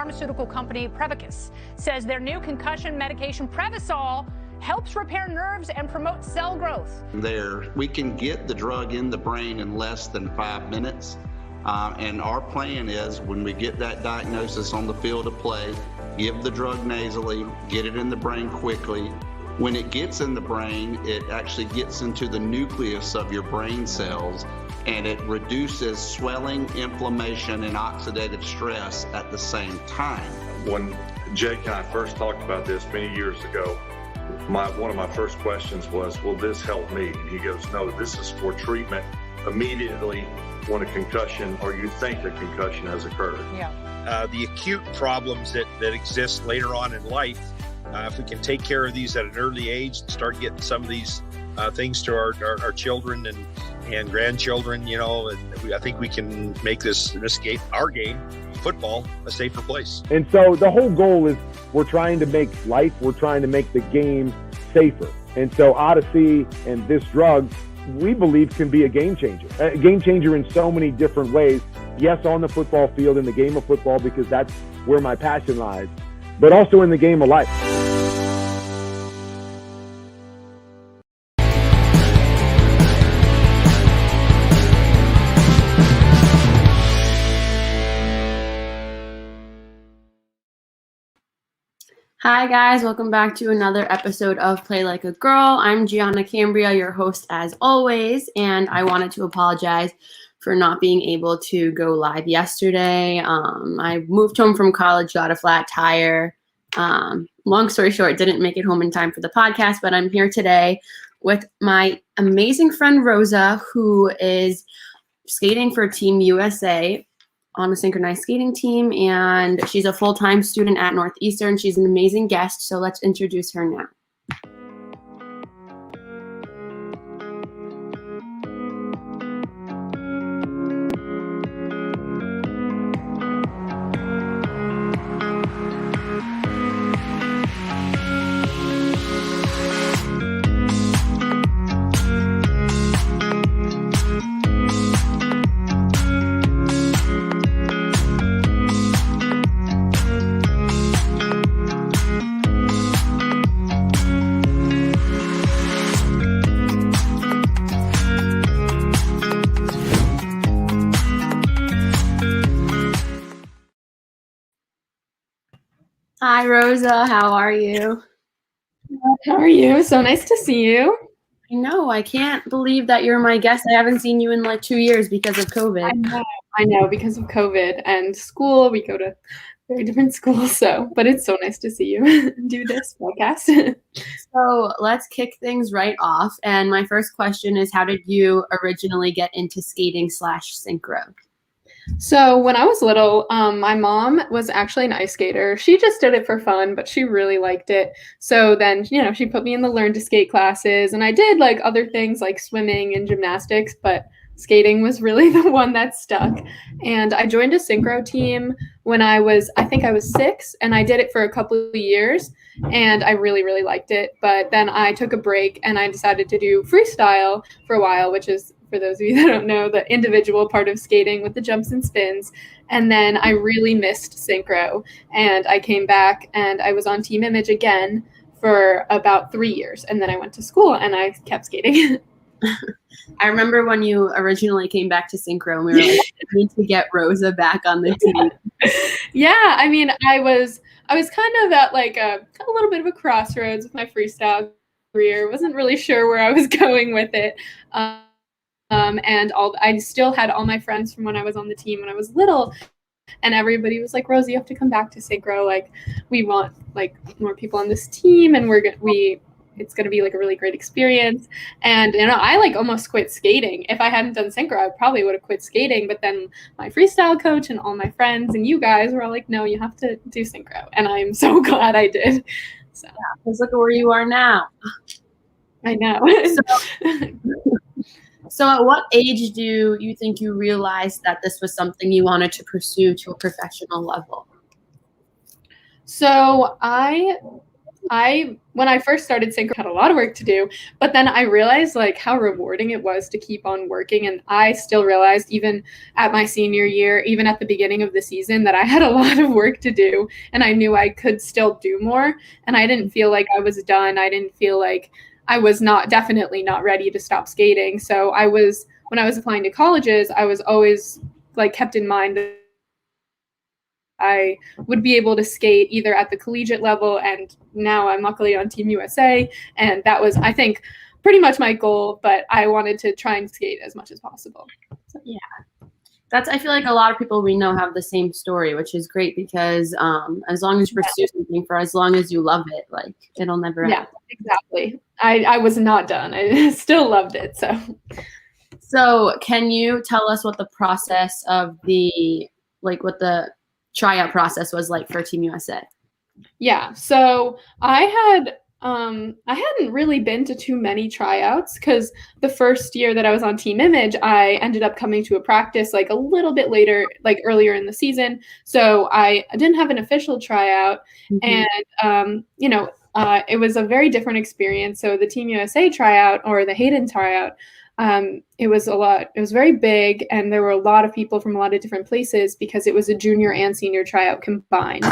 pharmaceutical company Prevacus says their new concussion medication Prevacol helps repair nerves and promote cell growth. We can get the drug in the brain in less than 5 minutes. And our plan is, when we get that diagnosis on the field of play, give the drug nasally, get it in the brain quickly. When it gets in the brain, it actually gets into the nucleus of your brain cells, and it reduces swelling, inflammation, and oxidative stress at the same time. When Jake and I first talked about this many years ago, one of my first questions was, will this help me? And he goes, no, this is for treatment immediately when a concussion, or you think a concussion has occurred. Yeah. The acute problems that exist later on in life, if we can take care of these at an early age and start getting some of these things to our children and grandchildren, and I think we can make this game, our game, football, a safer place. And so the whole goal is we're trying to make the game safer. And so Odyssey and this drug, we believe, can be a game changer in so many different ways. Yes, on the football field, in the game of football, because that's where my passion lies, but also in the game of life. Hi guys, welcome back to another episode of Play Like a Girl. I'm Gianna Cambria, your host as always, and I wanted to apologize for not being able to go live yesterday. I moved home from college, got a flat tire. Long story short, didn't make it home in time for the podcast, but I'm here today with my amazing friend Rosa, who is skating for Team USA on a synchronized skating team, and she's a full-time student at Northeastern. She's an amazing guest, so let's introduce her now. Hi, Rosa. How are you? How are you? So nice to see you. I know. I can't believe that you're my guest. I haven't seen you in like 2 years because of COVID. I know, because of COVID and school. We go to very different schools, but it's so nice to see you do this podcast. So let's kick things right off. And my first question is, how did you originally get into skating / synchro? So when I was little, my mom was actually an ice skater. She just did it for fun, but she really liked it. So then, she put me in the learn to skate classes, and I did like other things like swimming and gymnastics, but skating was really the one that stuck. And I joined a synchro team when I think I was 6, and I did it for a couple of years, and I really, really liked it. But then I took a break and I decided to do freestyle for a while, which is, for those of you that don't know, the individual part of skating with the jumps and spins. And then I really missed synchro, and I came back and I was on Team Image again for about 3 years. And then I went to school and I kept skating. I remember when you originally came back to synchro, and we were like, we need to get Rosa back on the team. Yeah, I mean, I was kind of at like a little bit of a crossroads with my freestyle career. Wasn't really sure where I was going with it. I still had all my friends from when I was on the team when I was little, and everybody was like, Rosa, you have to come back to synchro. Like, we want like more people on this team, and it's going to be like a really great experience. And, I like almost quit skating. If I hadn't done synchro, I probably would have quit skating. But then my freestyle coach and all my friends and you guys were all like, no, you have to do synchro. And I'm so glad I did. So, because look at where you are now. I know. So at what age do you think you realized that this was something you wanted to pursue to a professional level? So I when I first started synchro, I had a lot of work to do, but then I realized like how rewarding it was to keep on working. And I still realized even at my senior year, even at the beginning of the season, that I had a lot of work to do and I knew I could still do more. And I didn't feel like I was done. I didn't feel like I was definitely not ready to stop skating. So when I was applying to colleges, I was always like kept in mind that I would be able to skate either at the collegiate level, and now I'm luckily on Team USA, and that was, I think, pretty much my goal, but I wanted to try and skate as much as possible. So. Yeah. I feel like a lot of people we know have the same story, which is great because as long as you pursue something for as long as you love it, like it'll never end. Yeah, exactly. I was not done. I still loved it. So can you tell us what the process of what the tryout process was like for Team USA? Yeah, so I hadn't really been to too many tryouts because the first year that I was on Team Image, I ended up coming to a practice like a little bit later, like earlier in the season. So I didn't have an official tryout, and it was a very different experience. So the Team USA tryout or the Hayden tryout, it was very big, and there were a lot of people from a lot of different places because it was a junior and senior tryout combined.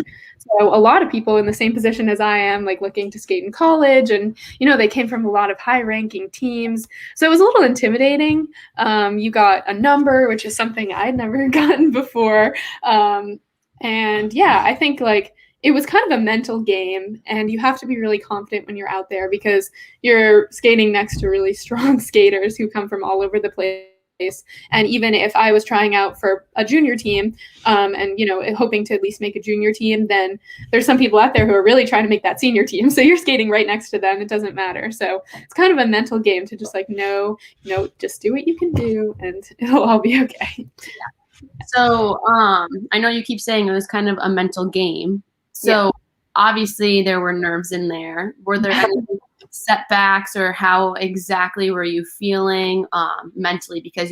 So a lot of people in the same position as I am, like looking to skate in college, and they came from a lot of high-ranking teams. So it was a little intimidating. You got a number, which is something I'd never gotten before. And yeah, I think like it was kind of a mental game, and you have to be really confident when you're out there because you're skating next to really strong skaters who come from all over the place. And even if I was trying out for a junior team and hoping to at least make a junior team, then there's some people out there who are really trying to make that senior team. So you're skating right next to them. It doesn't matter. So it's kind of a mental game to just like, just do what you can do and it'll all be okay. So I know you keep saying it was kind of a mental game. So obviously there were nerves in there. Were there any setbacks, or how exactly were you feeling mentally? Because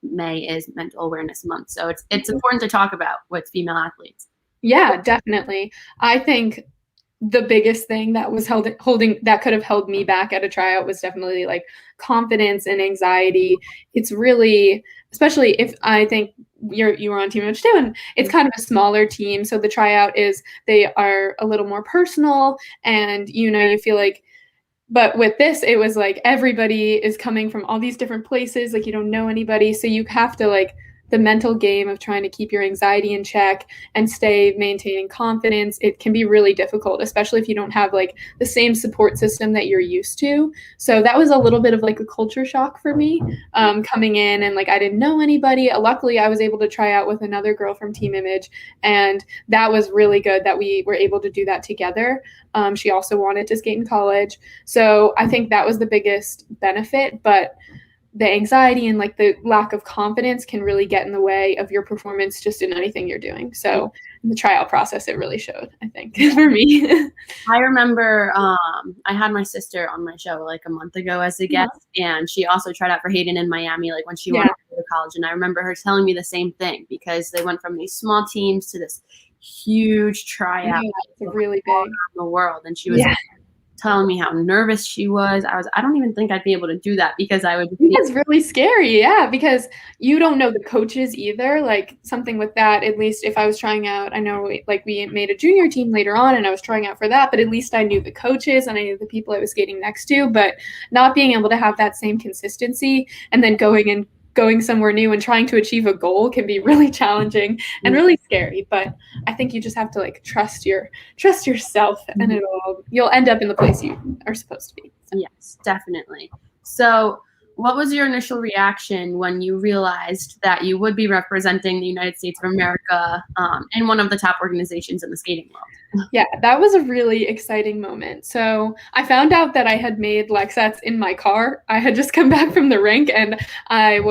May is Mental Awareness Month, so it's important to talk about with female athletes. Yeah, definitely. I think the biggest thing that was that could have held me back at a tryout was definitely like confidence and anxiety. It's really, especially if I think you were on Team Image too, and it's kind of a smaller team. So the tryout they are a little more personal, and you feel like, but with this, it was like everybody is coming from all these different places. Like you don't know anybody. So you have to like the mental game of trying to keep your anxiety in check and maintaining confidence. It can be really difficult, especially if you don't have like the same support system that you're used to. So that was a little bit of like a culture shock for me coming in, and like I didn't know anybody. Luckily, I was able to try out with another girl from Team Image, and that was really good that we were able to do that together. She also wanted to skate in college. So I think that was the biggest benefit, but the anxiety and like the lack of confidence can really get in the way of your performance just in anything you're doing. So in the tryout process, it really showed, I think, for me. I remember I had my sister on my show like a month ago as a guest, and she also tried out for Hayden in Miami, like when she went to college. And I remember her telling me the same thing because they went from these small teams to this huge tryout. It's really big around the world. And she was telling me how nervous she was. I don't even think I'd be able to do that because I would. It's really scary, because you don't know the coaches either. Like something with that, at least if I was trying out, I know like we made a junior team later on, and I was trying out for that. But at least I knew the coaches and I knew the people I was skating next to. But not being able to have that same consistency, and then going somewhere new and trying to achieve a goal can be really challenging and really scary. But I think you just have to like trust yourself, and you'll end up in the place you are supposed to be. So. Yes, definitely. So what was your initial reaction when you realized that you would be representing the United States of America in one of the top organizations in the skating world? Yeah, that was a really exciting moment. So I found out that I had made Lexats in my car. I had just come back from the rink, and I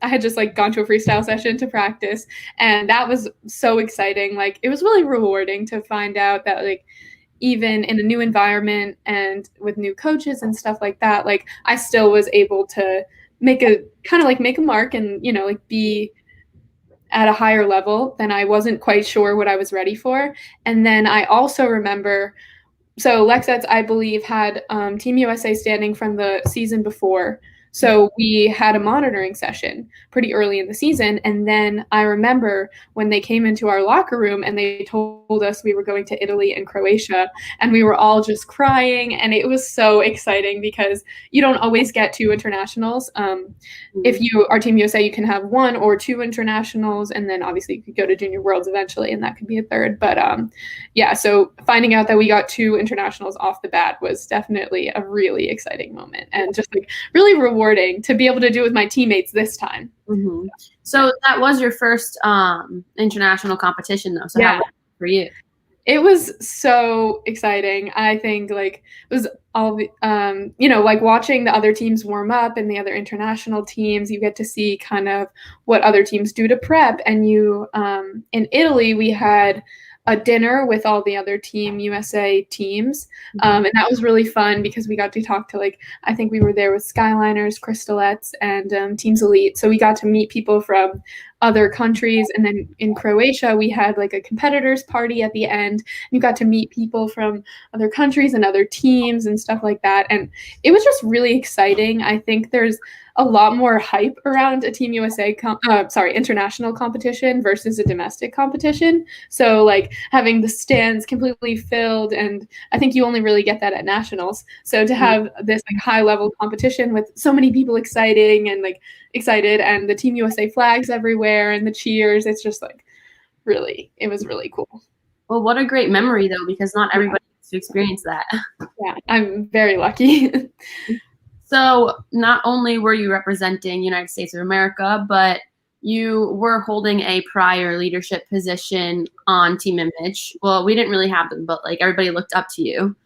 had just like gone to a freestyle session to practice, and that was so exciting. Like it was really rewarding to find out that like even in a new environment and with new coaches and stuff like that, like I still was able to make a mark and, like be at a higher level than I wasn't quite sure what I was ready for. And then I also remember so Lexettes, I believe, had Team USA standing from the season before. So we had a monitoring session pretty early in the season. And then I remember when they came into our locker room and they told us we were going to Italy and Croatia, and we were all just crying. And it was so exciting because you don't always get 2 internationals. If you are Team USA, you can have 1 or 2 internationals. And then obviously you could go to Junior Worlds eventually, and that could be a 3rd. But yeah, so finding out that we got 2 internationals off the bat was definitely a really exciting moment, and just like really rewarding to be able to do it with my teammates this time. Mm-hmm. So that was your first international competition, though. So how was it for you? It was so exciting. I think like it was all the, like watching the other teams warm up and the other international teams. You get to see kind of what other teams do to prep. And you in Italy, we had a dinner with all the other Team USA teams. And that was really fun because we got to talk to, like, I think we were there with Skyliners, Crystalettes, and Teams Elite. So we got to meet people from other countries. And then in Croatia, we had like a competitors party at the end. You got to meet people from other countries and other teams and stuff like that. And it was just really exciting. I think there's a lot more hype around a Team USA international competition versus a domestic competition. So like having the stands completely filled, and I think you only really get that at nationals. So to have this like high level competition with so many people excited and the Team USA flags everywhere and the cheers, it's just like it was really cool. Well, what a great memory though, because not everybody gets to experience that. Yeah, I'm very lucky. So not only were you representing United States of America, but you were holding a prior leadership position on Team Image. Well, we didn't really have them, but like everybody looked up to you.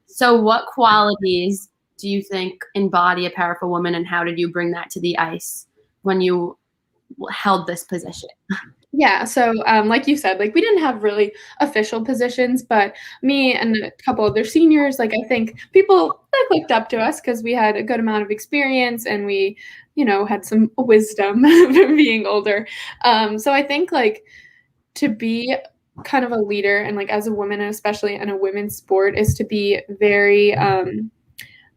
So what qualities do you think embody a powerful woman, and how did you bring that to the ice when you held this position? Yeah, so like you said, like we didn't have really official positions, but me and a couple other seniors, like I think people like looked up to us because we had a good amount of experience and we, had some wisdom from being older. So I think like to be kind of a leader and like as a woman, and especially in a women's sport, is to be very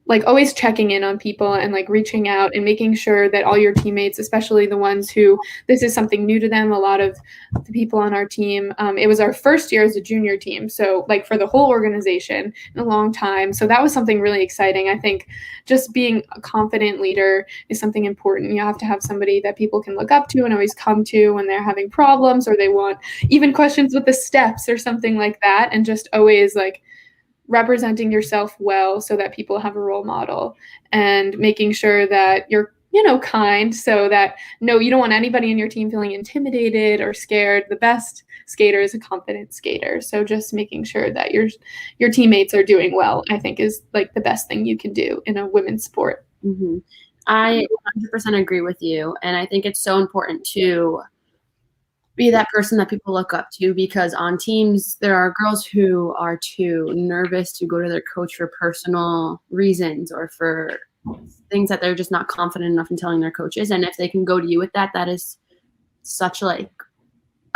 like always checking in on people and like reaching out and making sure that all your teammates, especially the ones who this is something new to them, a lot of the people on our team, it was our first year as a junior team. So like for the whole organization in a long time. So that was something really exciting. I think just being a confident leader is something important. You have to have somebody that people can look up to and always come to when they're having problems or they want even questions with the steps or something like that. And just always like representing yourself well so that people have a role model, and making sure that you're kind, so that you don't want anybody in your team feeling intimidated or scared. The best skater is a confident skater. So just making sure that your teammates are doing well, I think, is like the best thing you can do in a women's sport. Mm-hmm. I 100% agree with you, and I think it's so important to be that person that people look up to, because on teams there are girls who are too nervous to go to their coach for personal reasons or for things that they're just not confident enough in telling their coaches. And if they can go to you with that, that is such like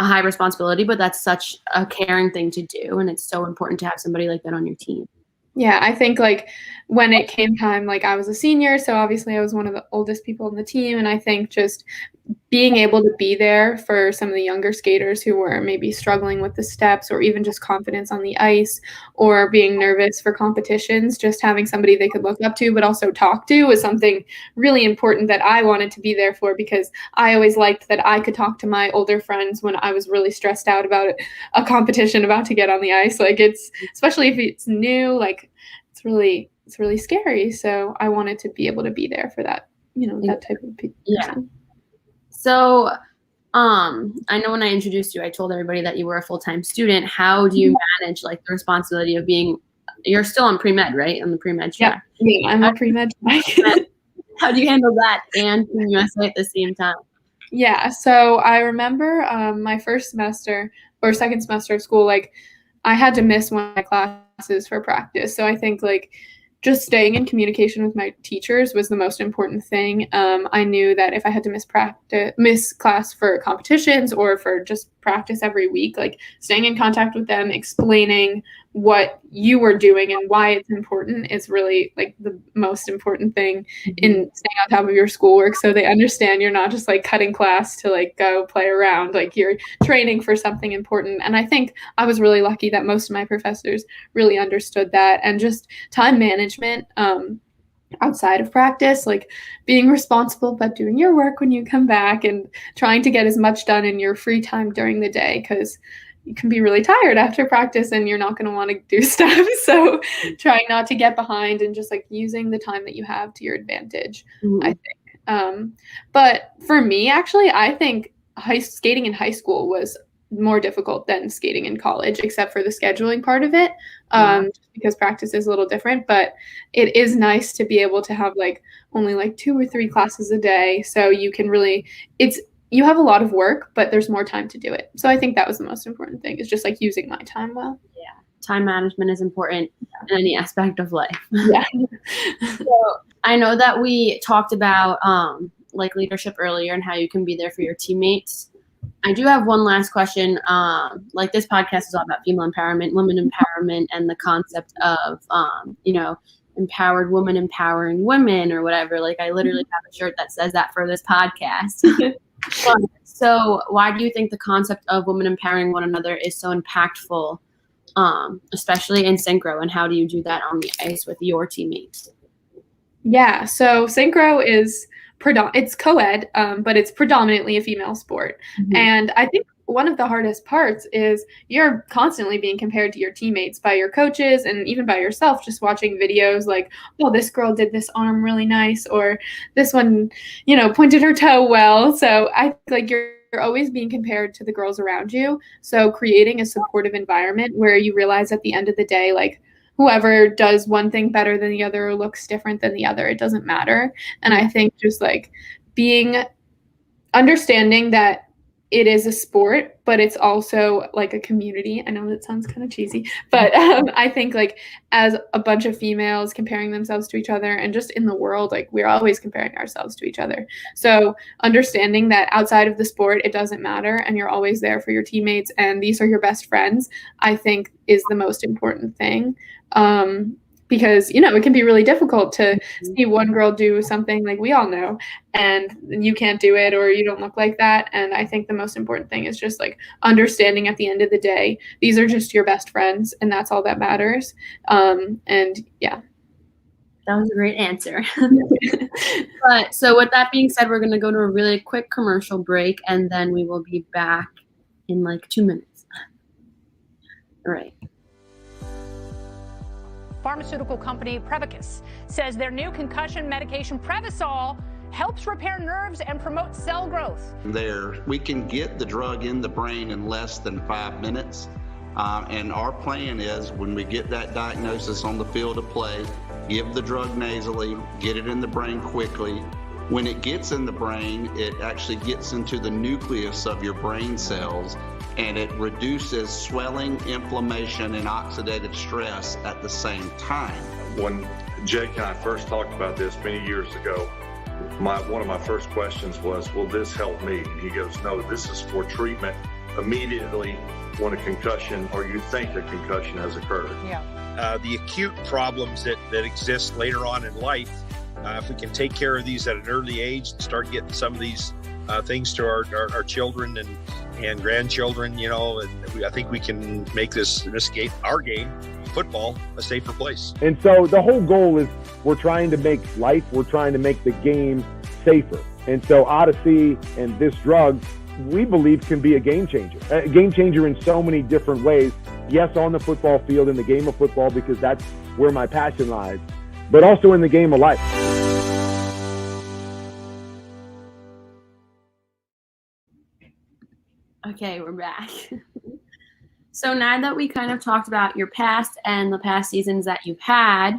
a high responsibility, but that's such a caring thing to do. And it's so important to have somebody like that on your team. Yeah, I think like when it came time, like I was a senior, so obviously I was one of the oldest people on the team. And I think just being able to be there for some of the younger skaters who were maybe struggling with the steps or even just confidence on the ice or being nervous for competitions, just having somebody they could look up to but also talk to was something really important that I wanted to be there for, because I always liked that I could talk to my older friends when I was really stressed out about a competition about to get on the ice. Like it's, especially if it's new, like it's really scary. So I wanted to be able to be there for that, that type of person. Yeah. So I know when I introduced you, I told everybody that you were a full-time student. How do you manage like the responsibility of you're still on pre-med, right? On the pre-med track. Yeah, I'm a pre-med track. How do you handle that and Team USA at the same time? Yeah, so I remember my first semester or second semester of school, like I had to miss one of my classes for practice. So I think like just staying in communication with my teachers was the most important thing. I knew that if I had to miss class for competitions or for just practice every week, like staying in contact with them, explaining what you were doing and why it's important is really like the most important thing in staying on top of your schoolwork. So they understand you're not just like cutting class to like go play around, like you're training for something important. And I think I was really lucky that most of my professors really understood that, and just time management outside of practice, like being responsible but doing your work when you come back and trying to get as much done in your free time during the day, because you can be really tired after practice and you're not going to want to do stuff. So trying not to get behind and just like using the time that you have to your advantage, I think. But for me, actually, I think skating in high school was more difficult than skating in college, except for the scheduling part of it, because practice is a little different. But it is nice to be able to have like only like 2 or 3 classes a day, so you can really, you have a lot of work, but there's more time to do it. So I think that was the most important thing, is just like using my time well. Yeah, time management is important in any aspect of life. Yeah. So I know that we talked about like leadership earlier and how you can be there for your teammates. I do have one last question. Like this podcast is all about female empowerment, women empowerment, and the concept of, empowered woman empowering women or whatever. Like I literally have a shirt that says that for this podcast. So why do you think the concept of women empowering one another is so impactful, especially in synchro, and how do you do that on the ice with your teammates? Yeah, so synchro is it's co-ed, but it's predominantly a female sport. And I think one of the hardest parts is you're constantly being compared to your teammates by your coaches and even by yourself, just watching videos like, oh, this girl did this arm really nice, or this one, pointed her toe well. So I feel like you're always being compared to the girls around you. So creating a supportive environment where you realize at the end of the day, like, whoever does one thing better than the other or looks different than the other, it doesn't matter. And I think just like understanding that it is a sport, but it's also like a community. I know that sounds kind of cheesy, but I think like as a bunch of females comparing themselves to each other, and just in the world, like we're always comparing ourselves to each other. So understanding that outside of the sport, it doesn't matter, and you're always there for your teammates, and these are your best friends, I think is the most important thing. Because, it can be really difficult to see one girl do something like we all know, and you can't do it, or you don't look like that. And I think the most important thing is just like understanding at the end of the day, these are just your best friends, and that's all that matters. And yeah. That was a great answer. But so with that being said, we're going to go to a really quick commercial break, and then we will be back in like 2 minutes. All right. Pharmaceutical company Prevacus says their new concussion medication Prevacol helps repair nerves and promote cell growth. We can get the drug in the brain in less than 5 minutes. And our plan is, when we get that diagnosis on the field of play, give the drug nasally, get it in the brain quickly. When it gets in the brain, it actually gets into the nucleus of your brain cells, and it reduces swelling, inflammation, and oxidative stress at the same time. When Jake and I first talked about this many years ago, one of my first questions was, will this help me? And he goes, no, this is for treatment immediately when a concussion, or you think a concussion has occurred. Yeah. The acute problems that exist later on in life, if we can take care of these at an early age and start getting some of these things to our children and grandchildren, and I think we can make our game, football, a safer place. And so the whole goal is we're trying to make the game safer. And so Odyssey and this drug, we believe, can be a game changer in so many different ways. Yes, on the football field, in the game of football, because that's where my passion lies, but also in the game of life. Okay, we're back. So now that we kind of talked about your past and the past seasons that you've had,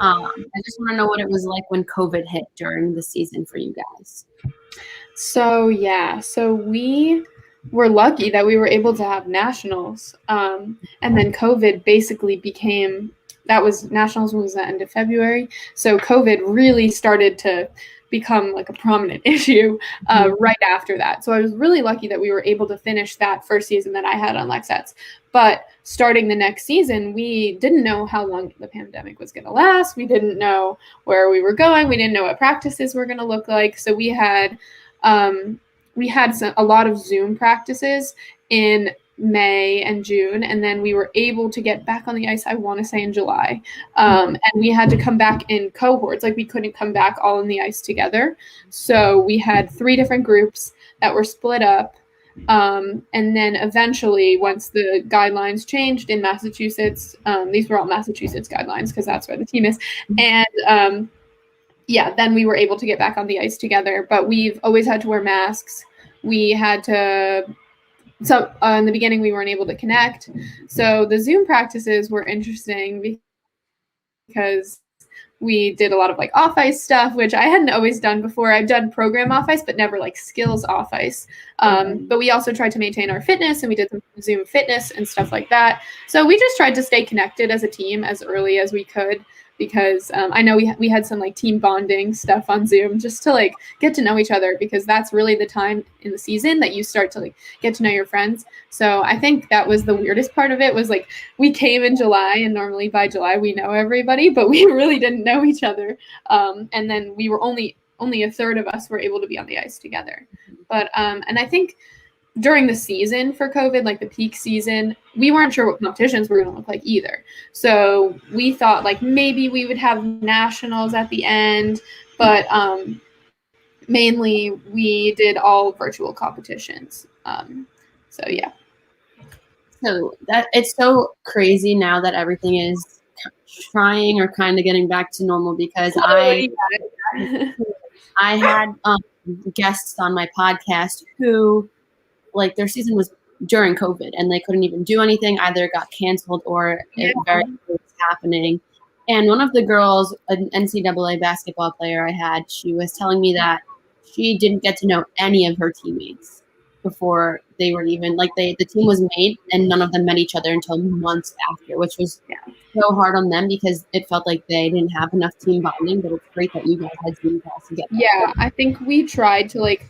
I just want to know what it was like when COVID hit during the season for you guys. So we were lucky that we were able to have nationals, and then COVID basically nationals was the end of February. So COVID really started to become like a prominent issue right after that. So I was really lucky that we were able to finish that first season that I had on Lexettes. But starting the next season, we didn't know how long the pandemic was going to last. We didn't know where we were going. We didn't know what practices were going to look like. So we had a lot of Zoom practices in May and June, and then we were able to get back on the ice, I want to say in July. And we had to come back in cohorts. Like, we couldn't come back all on the ice together. So we had 3 different groups that were split up. And then eventually, once the guidelines changed in Massachusetts, these were all Massachusetts guidelines because that's where the team is. And then we were able to get back on the ice together. But we've always had to wear masks. We had to. So in the beginning, we weren't able to connect. So the Zoom practices were interesting because we did a lot of like off ice stuff, which I hadn't always done before. I've done program off ice, but never like skills off ice. But we also tried to maintain our fitness, and we did some Zoom fitness and stuff like that. So we just tried to stay connected as a team as early as we could, because I know we had some like team bonding stuff on Zoom just to like get to know each other, because that's really the time in the season that you start to like get to know your friends. So I think that was the weirdest part of it, was like we came in July, and normally by July we know everybody, but we really didn't know each other. And then we were only a third of us were able to be on the ice together. But and I think during the season for COVID, like the peak season, we weren't sure what competitions were going to look like either. So we thought like maybe we would have nationals at the end, but mainly we did all virtual competitions. So yeah. So that it's so crazy now that everything is trying or kind of getting back to normal, because I had guests on my podcast who, like, their season was during COVID and they couldn't even do anything. Either it got canceled or it was happening. And one of the girls, an NCAA basketball player I had, she was telling me that she didn't get to know any of her teammates before they were even, like, the team was made, and none of them met each other until months after, which was so hard on them because it felt like they didn't have enough team bonding. But it's great that you guys had Zoom calls to get that. Yeah, I think we tried to like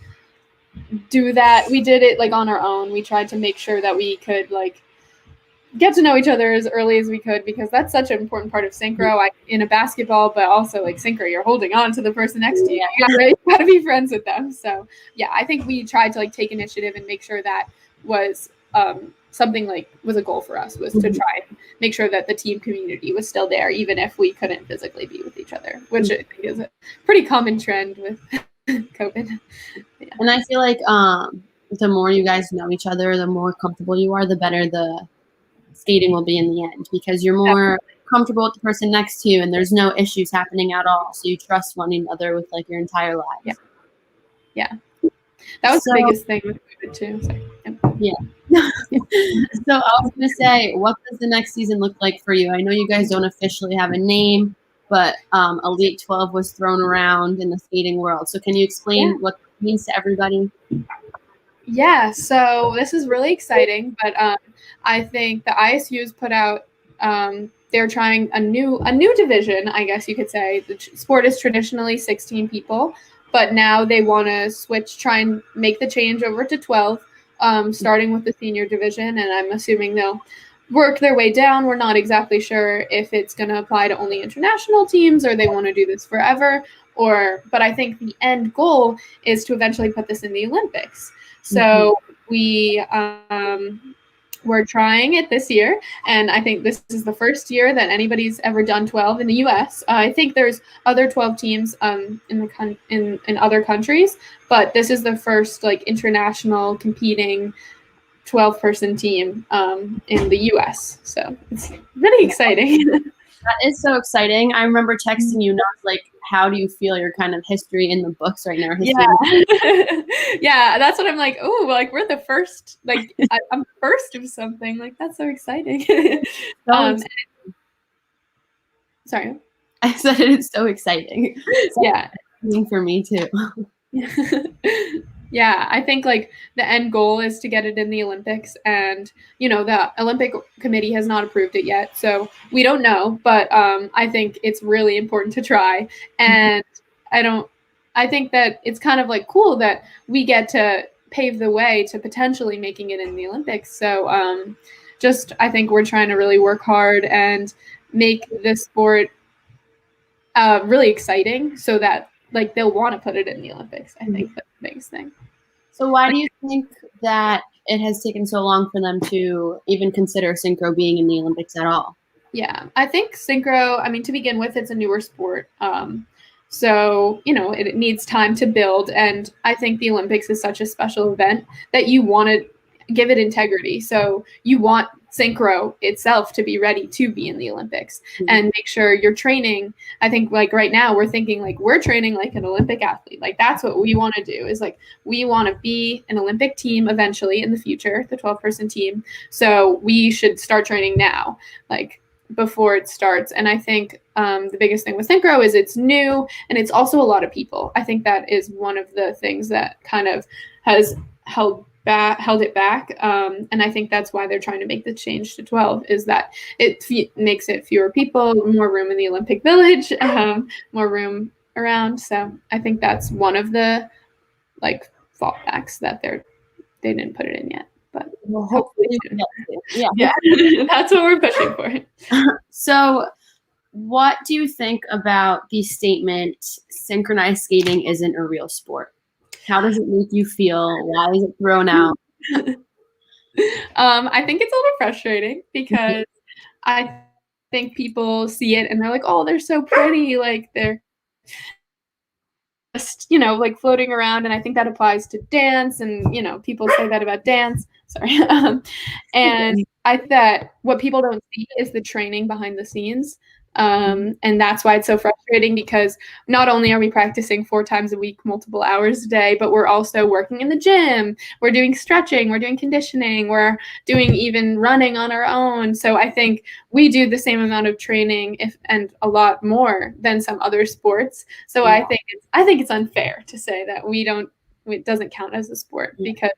do that. We did it like on our own. We tried to make sure that we could like get to know each other as early as we could, because that's such an important part of synchro in a basketball, but also like synchro, you're holding on to the person next to you. You gotta be friends with them. So yeah, I think we tried to like take initiative and make sure that was something like was a goal for us, was to try and make sure that the team community was still there, even if we couldn't physically be with each other, which I think is a pretty common trend with COVID. Yeah. And I feel like the more you guys know each other, the more comfortable you are, the better the skating will be in the end, because you're more comfortable with the person next to you and there's no issues happening at all. So you trust one another with like your entire life. Yeah. That was the biggest thing with COVID too. So, yeah. So I was going to say, what does the next season look like for you? I know you guys don't officially have a name, but Elite 12 was thrown around in the skating world. So can you explain what it means to everybody? Yeah, so this is really exciting, but I think the ISU's put out, they're trying a new division, I guess you could say. The sport is traditionally 16 people, but now they want to try and make the change over to 12, starting with the senior division, and I'm assuming they'll work their way down. We're not exactly sure if it's going to apply to only international teams or they want to do this forever, but I think the end goal is to eventually put this in the Olympics. So we're trying it this year, and I think this is the first year that anybody's ever done 12 in the U.S. I think there's other 12 teams in other countries, but this is the first like international competing 12-person team in the U.S. So it's really exciting. That is so exciting. I remember texting you, and I was like, how do you feel your kind of history in the books right now? Yeah, that's what I'm like. Oh, like we're the first, like I'm first of something. Like that's so exciting. Sorry. I said it's so exciting. Yeah. For me too. Yeah, I think like the end goal is to get it in the Olympics, and the Olympic Committee has not approved it yet, so we don't know. But I think it's really important to try, and I think that it's kind of like cool that we get to pave the way to potentially making it in the Olympics. So just, I think we're trying to really work hard and make this sport really exciting so that like they'll want to put it in the Olympics. I think that's the biggest thing. So why do you think that it has taken so long for them to even consider synchro being in the Olympics at all? Yeah, I think synchro, I mean, to begin with, it's a newer sport. So, you know, it needs time to build. And I think the Olympics is such a special event that you want to give it integrity. So you want synchro itself to be ready to be in the Olympics and make sure you're training. I think like right now we're thinking like we're training like an Olympic athlete. Like that's what we want to do is like we want to be an Olympic team eventually in the future, the 12-person team. So we should start training now, like before it starts. And I think the biggest thing with synchro is it's new and it's also a lot of people. I think that is one of the things that kind of has held it back. And I think that's why they're trying to make the change to 12 is that it makes it fewer people, more room in the Olympic Village, more room around. So I think that's one of the like fallbacks that they didn't put it in yet. But well, hopefully yeah, that's what we're pushing for. So what do you think about the statement, synchronized skating isn't a real sport? How does it make you feel? Why is it thrown out? I think it's a little frustrating because I think people see it and they're like, oh, they're so pretty. Like they're just, you know, like floating around. And I think that applies to dance. And, you know, people say that about dance. Sorry. And I think that what people don't see is the training behind the scenes. And that's why it's so frustrating because not only are we practicing 4 times a week, multiple hours a day, but we're also working in the gym. We're doing stretching, we're doing conditioning, we're doing even running on our own. So I think we do the same amount of training and a lot more than some other sports. So I think it's unfair to say that it doesn't count as a sport because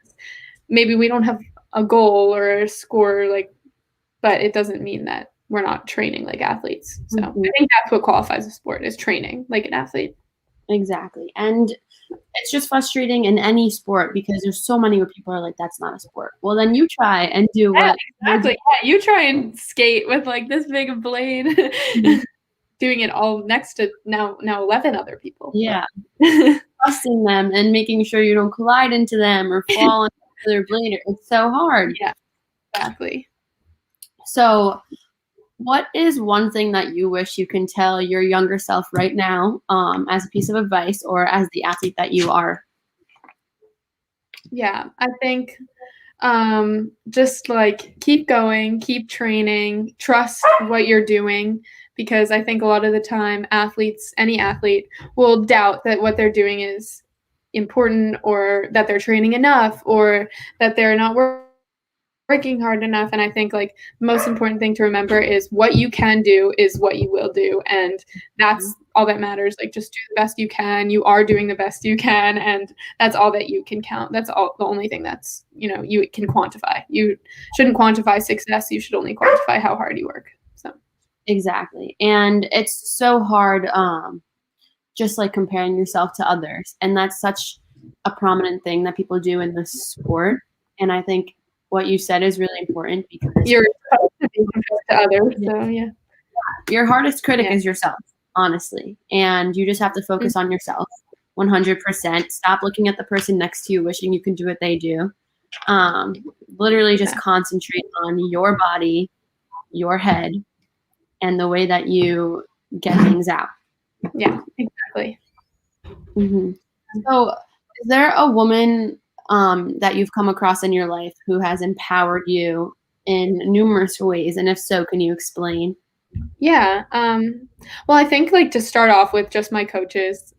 maybe we don't have a goal or a score, like, but it doesn't mean that we're not training like athletes. So I think that's what qualifies a sport is training like an athlete. Exactly. And it's just frustrating in any sport because there's so many where people are like, that's not a sport. Well, then you try and do what. Exactly. Yeah, you try and skate with like this big a blade, doing it all next to now 11 other people. Yeah. Trusting them and making sure you don't collide into them or fall into their blade. It's so hard. Yeah, exactly. So what is one thing that you wish you can tell your younger self right now as a piece of advice or as the athlete that you are? Yeah, I think just like keep going, keep training, trust what you're doing, because I think a lot of the time any athlete will doubt that what they're doing is important or that they're training enough or that they're not working hard enough. And I think like the most important thing to remember is what you can do is what you will do. And that's all that matters. Like just do the best you can. You are doing the best you can. And that's all that you can count. That's all the only thing that's, you know, you can quantify. You shouldn't quantify success. You should only quantify how hard you work. So exactly. And it's so hard just like comparing yourself to others. And that's such a prominent thing that people do in this sport. And I think what you said is really important because you're supposed to be compared to others. So yeah. Your hardest critic is yourself, honestly. And you just have to focus on yourself 100%. Stop looking at the person next to you, wishing you can do what they do. Literally just concentrate on your body, your head, and the way that you get things out. Yeah, exactly. Mm-hmm. So is there a woman that you've come across in your life who has empowered you in numerous ways? And if so, can you explain? Yeah. Well, I think like to start off with just my coaches,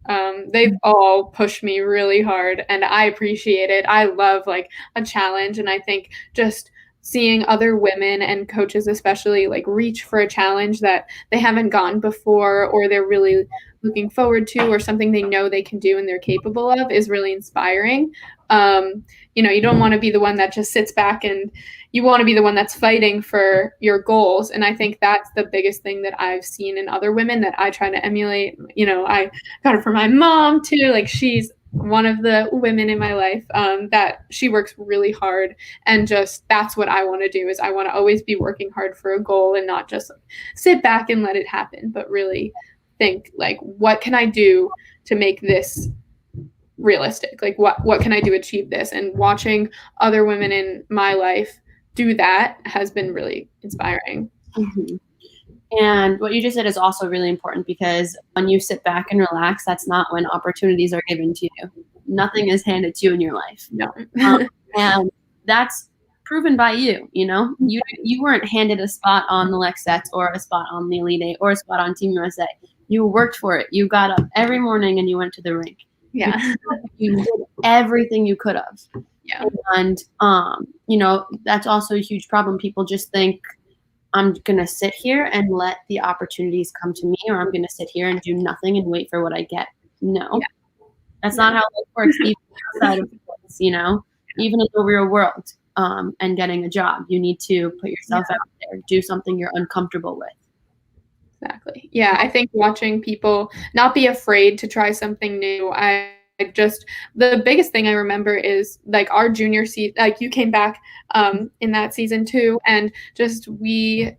they've all pushed me really hard and I appreciate it. I love like a challenge. And I think just seeing other women and coaches especially like reach for a challenge that they haven't gone before or they're really looking forward to or something they know they can do and they're capable of is really inspiring. You know, you don't want to be the one that just sits back and you want to be the one that's fighting for your goals. And I think that's the biggest thing that I've seen in other women that I try to emulate. You know, I got it from my mom too. Like she's one of the women in my life that she works really hard, and just that's what I want to do. Is I want to always be working hard for a goal and not just sit back and let it happen, but really think like, what can I do to make this realistic? Like what can I do to achieve this? And watching other women in my life do that has been really inspiring. Mm-hmm. And what you just said is also really important, because when you sit back and relax, that's not when opportunities are given to you. Nothing is handed to you in your life. No. And that's proven by you. You weren't handed a spot on the Lexettes or a spot on the Elite Eight or a spot on Team USA. You worked for it. You got up every morning and you went to the rink. Yeah. You did everything you could have. Yeah. And, that's also a huge problem. People just think, I'm going to sit here and let the opportunities come to me, or I'm going to sit here and do nothing and wait for what I get. No, that's not how it works. Even outside of sports, even in the real world, and getting a job, you need to put yourself out there, do something you're uncomfortable with. Exactly. Yeah, I think watching people not be afraid to try something new. The biggest thing I remember is like our junior season, like you came back in that season too, and just we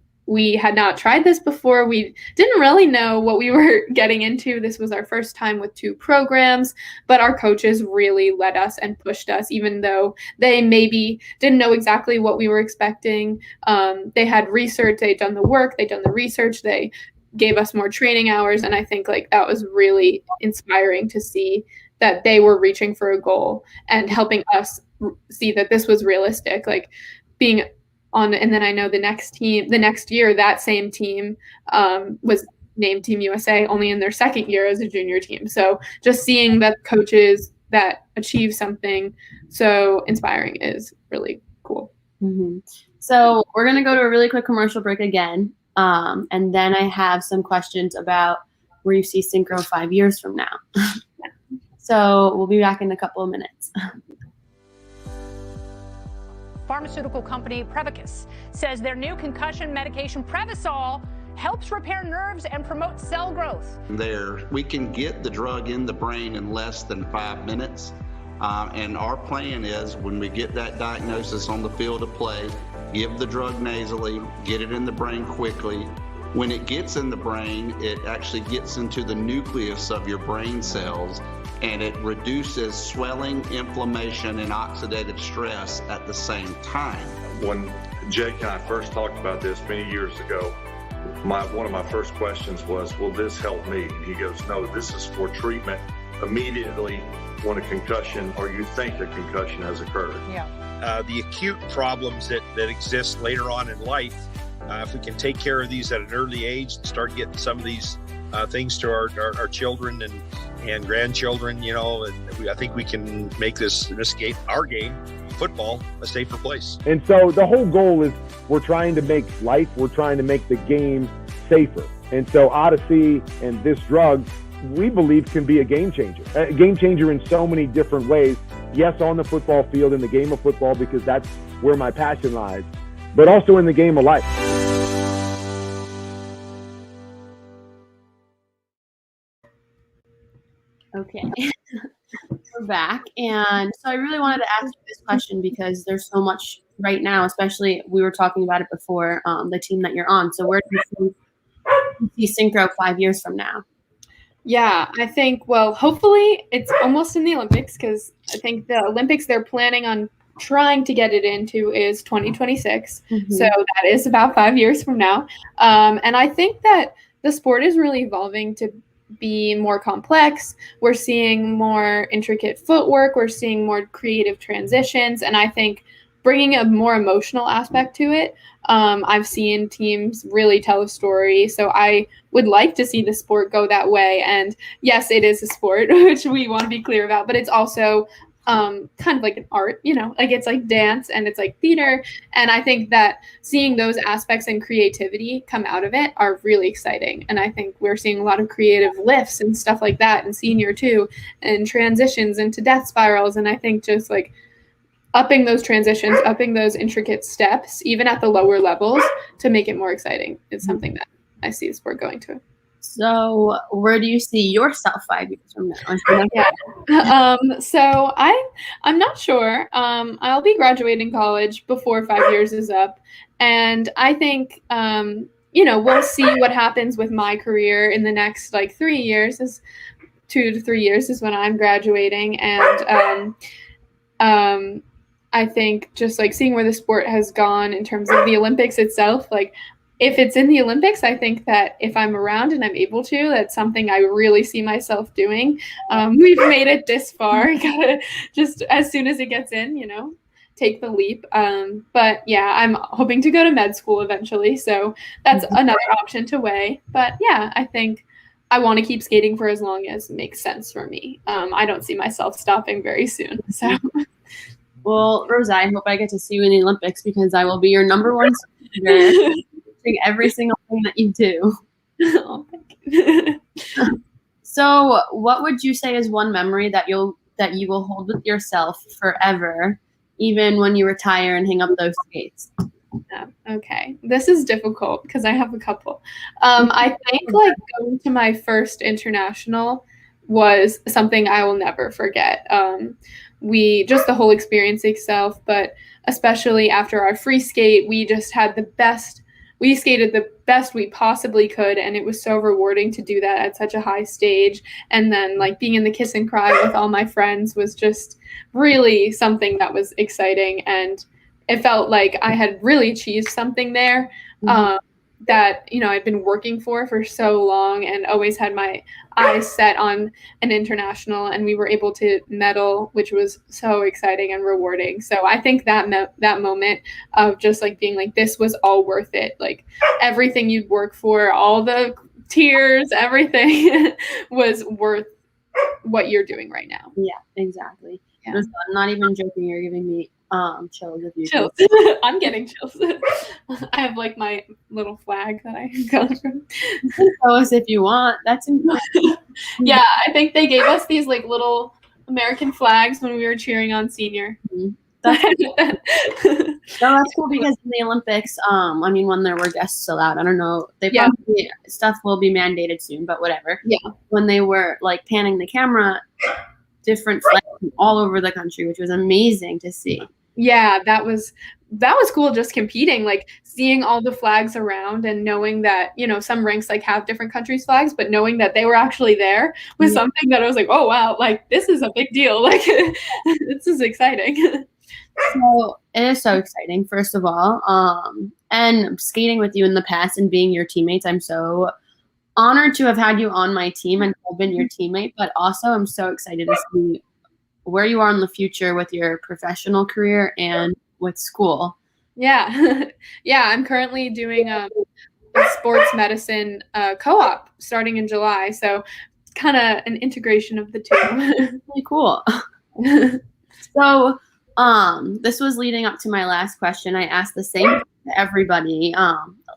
had not tried this before. We didn't really know what we were getting into. This was our first time with 2 programs, but our coaches really led us and pushed us, even though they maybe didn't know exactly what we were expecting. They had research, they'd done the work, they'd done the research, they gave us more training hours, and I think like that was really inspiring to see that they were reaching for a goal and helping us see that this was realistic, like being on. And then I know the next year, that same team was named Team USA only in their second year as a junior team. So just seeing that coaches that achieve something so inspiring is really cool. Mm-hmm. So we're going to go to a really quick commercial break again. And then I have some questions about where you see Synchro 5 years from now. So we'll be back in a couple of minutes. Pharmaceutical company Prevacus says their new concussion medication Prevacol helps repair nerves and promote cell growth. We can get the drug in the brain in less than 5 minutes. And our plan is, when we get that diagnosis on the field of play, give the drug nasally, get it in the brain quickly. When it gets in the brain, it actually gets into the nucleus of your brain cells, and it reduces swelling, inflammation, and oxidative stress at the same time. When Jake and I first talked about this many years ago, one of my first questions was, will this help me? And he goes, no, this is for treatment immediately when a concussion, or you think a concussion has occurred. Yeah. The acute problems that exist later on in life, if we can take care of these at an early age and start getting some of these things to our children and grandchildren, and I think we can make this game, our game, football, a safer place. And so the whole goal is we're trying to make the game safer. And so Odyssey and this drug, we believe, can be a game changer in so many different ways. Yes, on the football field, in the game of football, because that's where my passion lies, but also in the game of life. Okay, we're back. And so I really wanted to ask you this question because there's so much right now, especially we were talking about it before, the team that you're on. So where do you see Synchro 5 years from now? Yeah, I think, well, hopefully it's almost in the Olympics, because I think the Olympics they're planning on trying to get it into is 2026. Mm-hmm. So that is about 5 years from now. And I think that the sport is really evolving to be more complex. We're seeing more intricate footwork. We're seeing more creative transitions. And I think bringing a more emotional aspect to it, I've seen teams really tell a story. So I would like to see the sport go that way. And yes, it is a sport, which we want to be clear about, but it's also kind of like an art, like it's like dance and it's like theater. And I think that seeing those aspects and creativity come out of it are really exciting. And I think we're seeing a lot of creative lifts and stuff like that in senior too, and transitions into death spirals. And I think just like upping those transitions, upping those intricate steps, even at the lower levels, to make it more exciting is something that I see the sport going to. So where do you see yourself 5 years from now? Yeah. So I'm not sure. I'll be graduating college before 5 years is up, and I think we'll see what happens with my career in the next like 3 years. Is 2 to 3 years is when I'm graduating, and I think just like seeing where the sport has gone in terms of the Olympics itself, like if it's in the Olympics, I think that if I'm around and I'm able to, that's something I really see myself doing. We've made it this far. You gotta just as soon as it gets in, take the leap. But yeah, I'm hoping to go to med school eventually. So that's another option to weigh. But yeah, I think I want to keep skating for as long as it makes sense for me. I don't see myself stopping very soon. So. Well, Rosa, I hope I get to see you in the Olympics because I will be your number one supporter, watching every single thing that you do. Oh, thank you. So, what would you say is one memory that you will hold with yourself forever, even when you retire and hang up those skates? Okay, this is difficult because I have a couple. I think like going to my first international was something I will never forget. Just the whole experience itself, but especially after our free skate, we just had we skated the best we possibly could, and it was so rewarding to do that at such a high stage. And then like being in the kiss and cry with all my friends was just really something that was exciting, and it felt like I had really achieved something there. That I'd been working for so long and always had my eyes set on an international, and we were able to medal, which was so exciting and rewarding. So I think that moment of just like being like, this was all worth it. Like everything you'd work for, all the tears, everything was worth what you're doing right now. Yeah, exactly. Yeah. I'm not even joking. You're giving me chills if you chills. I'm getting chills. I have like my little flag that I got from. Show us if you want. That's important. Yeah, I think they gave us these like little American flags when we were cheering on senior. That's cool because in the Olympics, when there were guests allowed, I don't know, stuff will be mandated soon, but whatever. Yeah. When they were like panning the camera, different flags from all over the country, which was amazing to see. Yeah, that was cool just competing, like seeing all the flags around and knowing that, some rinks like have different countries' flags, but knowing that they were actually there was something that I was like, oh wow, like this is a big deal. Like this is exciting. So it is so exciting, first of all. And skating with you in the past and being your teammates, I'm so honored to have had you on my team and have been your teammate, but also I'm so excited to see where you are in the future with your professional career and with school. Yeah. Yeah, I'm currently doing a sports medicine co-op starting in July, so kind of an integration of the two. Really cool. So this was leading up to my last question. I asked the same to everybody.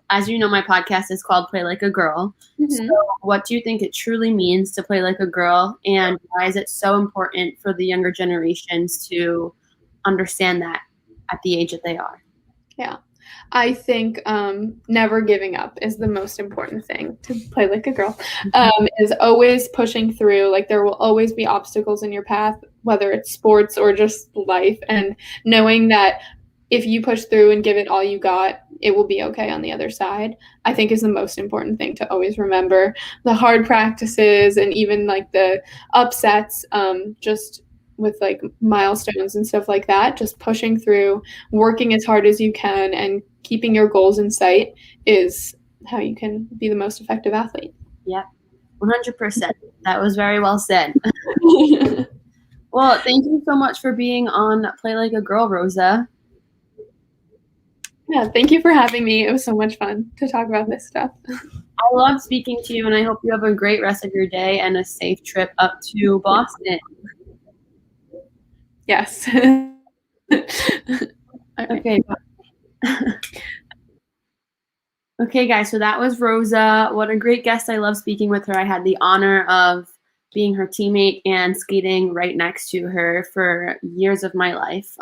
As you know, my podcast is called Play Like a Girl. So what do you think it truly means to play like a girl, and why is it so important for the younger generations to understand that at the age that they are? Yeah, I think never giving up is the most important thing to play like a girl. Is always pushing through. Like there will always be obstacles in your path, whether it's sports or just life, and knowing that if you push through and give it all you got, it will be okay on the other side, I think is the most important thing to always remember. The hard practices and even like the upsets, just with like milestones and stuff like that, just pushing through, working as hard as you can, and keeping your goals in sight is how you can be the most effective athlete. Yeah, 100%. That was very well said. Well, thank you so much for being on Play Like a Girl, Rosa. Yeah, thank you for having me. It was so much fun to talk about this stuff. I love speaking to you, and I hope you have a great rest of your day and a safe trip up to Boston. Yes. Okay. Okay, guys, so that was Rosa. What a great guest. I love speaking with her. I had the honor of being her teammate and skating right next to her for years of my life.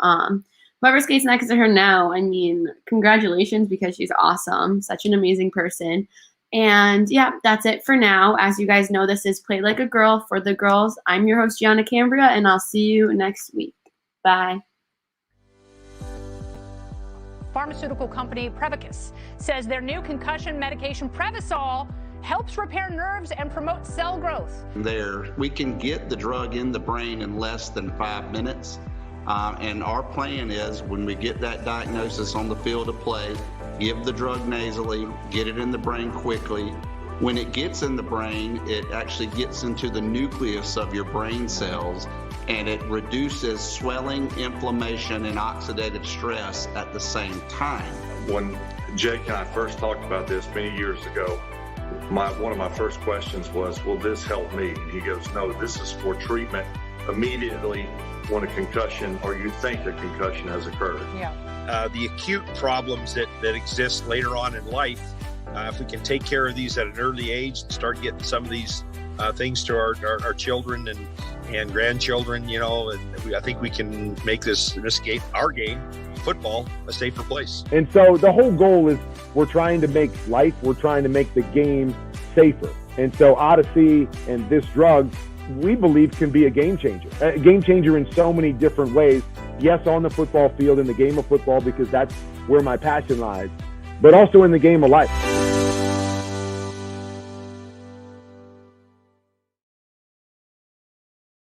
Whoever skates next to her now, I mean, congratulations, because she's awesome. Such an amazing person. And yeah, that's it for now. As you guys know, this is Play Like a Girl for the girls. I'm your host, Gianna Cambria, and I'll see you next week. Bye. Pharmaceutical company Prevacus says their new concussion medication Prevacol helps repair nerves and promote cell growth. We can get the drug in the brain in less than 5 minutes. And our plan is when we get that diagnosis on the field of play, give the drug nasally, get it in the brain quickly. When it gets in the brain, it actually gets into the nucleus of your brain cells, and it reduces swelling, inflammation, and oxidative stress at the same time. When Jake and I first talked about this many years ago, one of my first questions was, will this help me? And he goes, no, this is for treatment immediately when a concussion or you think a concussion has occurred. The acute problems that exist later on in life, if we can take care of these at an early age and start getting some of these things to our children and grandchildren, and I think we can make this game, our game, football, a safer place. And so the whole goal is we're trying to make the game safer. And so Odyssey and this drug, we believe, can be a game changer in so many different ways. Yes, on the football field, in the game of football, because that's where my passion lies, but also in the game of life.